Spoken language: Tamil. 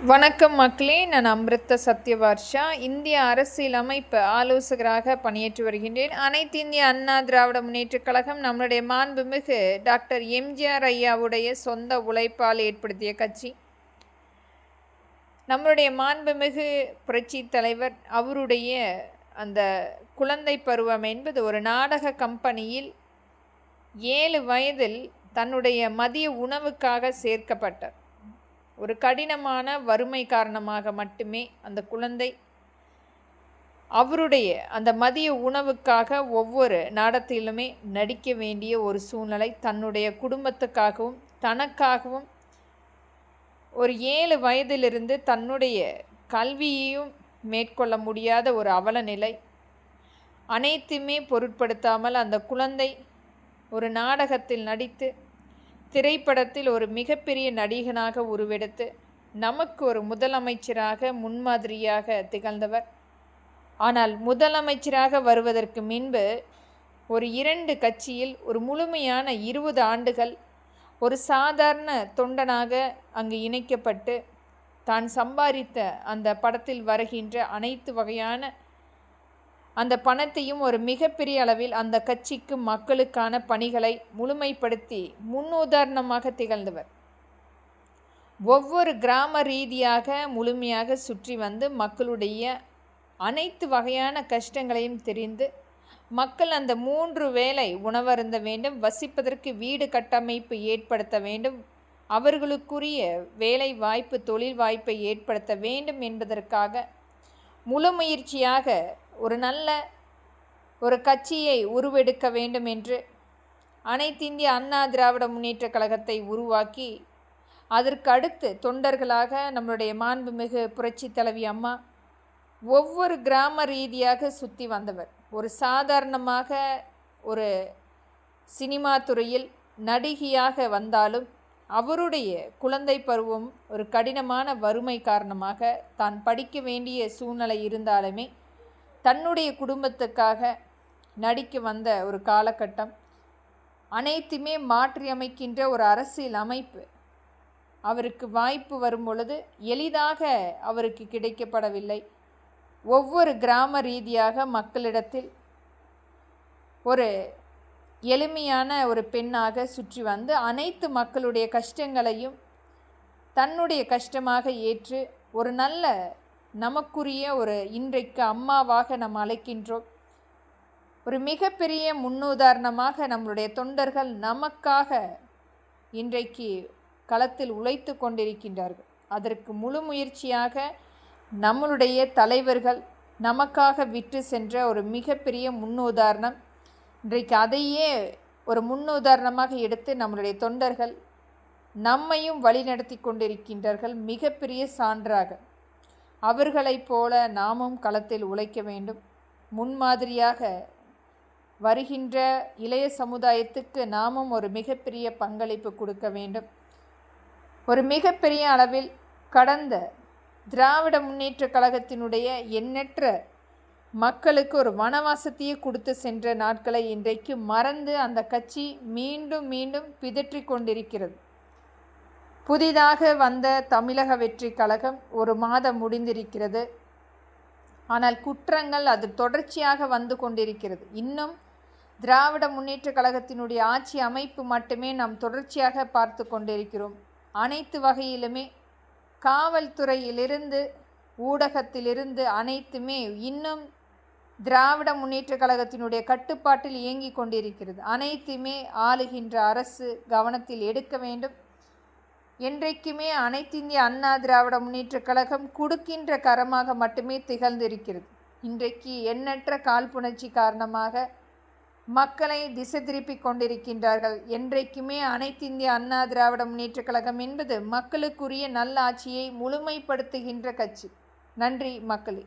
வணக்கம் மக்களே, நான் அமிர்த சத்யவர்ஷா. இந்திய அரசியலமைப்பு ஆலோசகராக பணியாற்றி வருகின்றேன். அனைத்து இந்திய அண்ணா திராவிட முன்னேற்றக் கழகம் நம்முடைய மாண்புமிகு டாக்டர் எம்ஜிஆர் ஐயாவுடைய சொந்த உழைப்பால் ஏற்படுத்திய கட்சி. நம்மளுடைய மாண்புமிகு புரட்சி தலைவர் அவருடைய அந்த குழந்தை பருவம் என்பது ஒரு நாடக கம்பெனியில் 7 வயதில் தன்னுடைய மதிய உணவுக்காக சேர்க்கப்பட்டார். ஒரு கடினமான வறுமை காரணமாக மட்டுமே அந்த குழந்தை அவருடைய அந்த மதிய உணவுக்காக ஒவ்வொரு நாடகத்திலுமே நடிக்க வேண்டிய ஒரு சூழ்நிலை, தன்னுடைய குடும்பத்துக்காகவும் தனக்காகவும் ஒரு 7 வயதிலிருந்து தன்னுடைய கல்வியையும் மேற்கொள்ள முடியாத ஒரு அவல நிலை. அனைத்துமே பொருட்படுத்தாமல் அந்த குழந்தை ஒரு நாடகத்தில் நடித்து திரைப்படத்தில் ஒரு மிகப்பெரிய நடிகனாக உருவெடுத்து நமக்கு ஒரு முதலமைச்சராக முன்மாதிரியாக திகழ்ந்தவர். ஆனால் முதலமைச்சராக வருவதற்கு முன்பு ஒரு 2 கட்சியில் ஒரு முழுமையான 20 ஆண்டுகள் ஒரு சாதாரண தொண்டனாக அங்கு இணைக்கப்பட்டு தான் சம்பாதித்த அந்த படத்தில் வருகின்ற அனைத்து வகையான அந்த பணத்தையும் ஒரு மிகப்பெரிய அளவில் அந்த கட்சிக்கு மக்களுக்கான பணிகளை முழுமைப்படுத்தி முன்னுதாரணமாக திகழ்ந்தவர். ஒவ்வொரு கிராம ரீதியாக முழுமையாக சுற்றி வந்து மக்களுடைய அனைத்து வகையான கஷ்டங்களையும் தெரிந்து மக்கள் அந்த 3 வேளை உணவருந்த வேண்டும், வசிப்பதற்கு வீடு கட்டமைப்பு ஏற்படுத்த வேண்டும், அவர்களுக்குரிய வேலை வாய்ப்பு தொழில் வாய்ப்பை ஏற்படுத்த வேண்டும் என்பதற்காக முழு முயற்சியாக ஒரு நல்ல ஒரு கட்சியை உருவெடுக்க வேண்டும் என்று அனைத்து இந்திய அண்ணா திராவிட முன்னேற்றக் கழகத்தை உருவாக்கி அதற்கு அடுத்து தொண்டர்களாக நம்மளுடைய மாண்புமிகு புரட்சி தலைவி அம்மா ஒவ்வொரு கிராம ரீதியாக சுற்றி வந்தவர். ஒரு சாதாரணமாக ஒரு சினிமா துறையில் நடிகையாக வந்தாலும் அவருடைய குழந்தை பருவம் ஒரு கடினமான வறுமை காரணமாக தான் படிக்க வேண்டிய சூழ்நிலை இருந்தாலுமே தன்னுடைய குடும்பத்துக்காக நடிக்க வந்த ஒரு காலகட்டம். அனைத்துமே மாற்றியமைக்கின்ற ஒரு அரசியல் அமைப்பு அவருக்கு வாய்ப்பு வரும் பொழுது எளிதாக அவருக்கு கிடைக்கப்படவில்லை. ஒவ்வொரு கிராம ரீதியாக மக்களிடத்தில் ஒரு எளிமையான ஒரு பெண்ணாக சுற்றி வந்து அனைத்து மக்களுடைய கஷ்டங்களையும் தன்னுடைய கஷ்டமாக ஏற்று ஒரு நல்ல நமக்குரிய ஒரு இன்றைக்கு அம்மாவாக நாம் அழைக்கின்றோம். ஒரு மிகப்பெரிய முன்னுதாரணமாக நம்மளுடைய தொண்டர்கள் நமக்காக இன்றைக்கு களத்தில் உழைத்து கொண்டிருக்கின்றார்கள். அதற்கு முழு முயற்சியாக நம்மளுடைய தலைவர்கள் நமக்காக விட்டு சென்ற ஒரு மிகப்பெரிய முன்னுதாரணம். இன்றைக்கு அதையே ஒரு முன்னுதாரணமாக எடுத்து நம்மளுடைய தொண்டர்கள் நம்மையும் வழிநடத்தி கொண்டிருக்கின்றார்கள். மிகப்பெரிய சான்றாக அவர்களைப் போல நாமும் களத்தில் உழைக்க வேண்டும். முன்மாதிரியாக வருகின்ற இளைய சமுதாயத்துக்கு நாமும் ஒரு மிகப்பெரிய பங்களிப்பு கொடுக்க வேண்டும். ஒரு மிகப்பெரிய அளவில் கடந்த திராவிட முன்னேற்றக் கழகத்தினுடைய எண்ணற்ற மக்களுக்கு ஒரு வனவாசத்தையே கொடுத்து சென்ற நாட்களை இன்றைக்கு மறந்து அந்த கட்சி மீண்டும் மீண்டும் பிதற்றி கொண்டிருக்கிறது. புதிதாக வந்த தமிழக வெற்றி கழகம் ஒரு மாதம் முடிந்திருக்கிறது. ஆனால் குற்றங்கள் அது தொடர்ச்சியாக வந்து கொண்டிருக்கிறது. இன்னும் திராவிட முன்னேற்றக் கழகத்தினுடைய ஆட்சி அமைப்பு மட்டுமே நாம் தொடர்ச்சியாக பார்த்து கொண்டிருக்கிறோம். அனைத்து வகையிலுமே காவல்துறையிலிருந்து ஊடகத்திலிருந்து அனைத்துமே இன்னும் திராவிட முன்னேற்றக் கழகத்தினுடைய கட்டுப்பாட்டில் இயங்கி கொண்டிருக்கிறது. அனைத்துமே ஆளுகின்ற அரசு கவனத்தில் எடுக்க வேண்டும். என்றைக்குமே அனைத்து இந்திய அண்ணா திராவிட முன்னேற்றக் கழகம் கொடுக்கின்ற கரமாக மட்டுமே திகழ்ந்திருக்கிறது. இன்றைக்கு எண்ணற்ற காழ்ப்புணர்ச்சி காரணமாக மக்களை திசை திருப்பி கொண்டிருக்கின்றார்கள். என்றைக்குமே அனைத்து இந்திய அண்ணா திராவிட முன்னேற்றக் கழகம் என்பது மக்களுக்குரிய நல்ல ஆட்சியை முழுமைப்படுத்துகின்ற கட்சி. நன்றி மக்களே.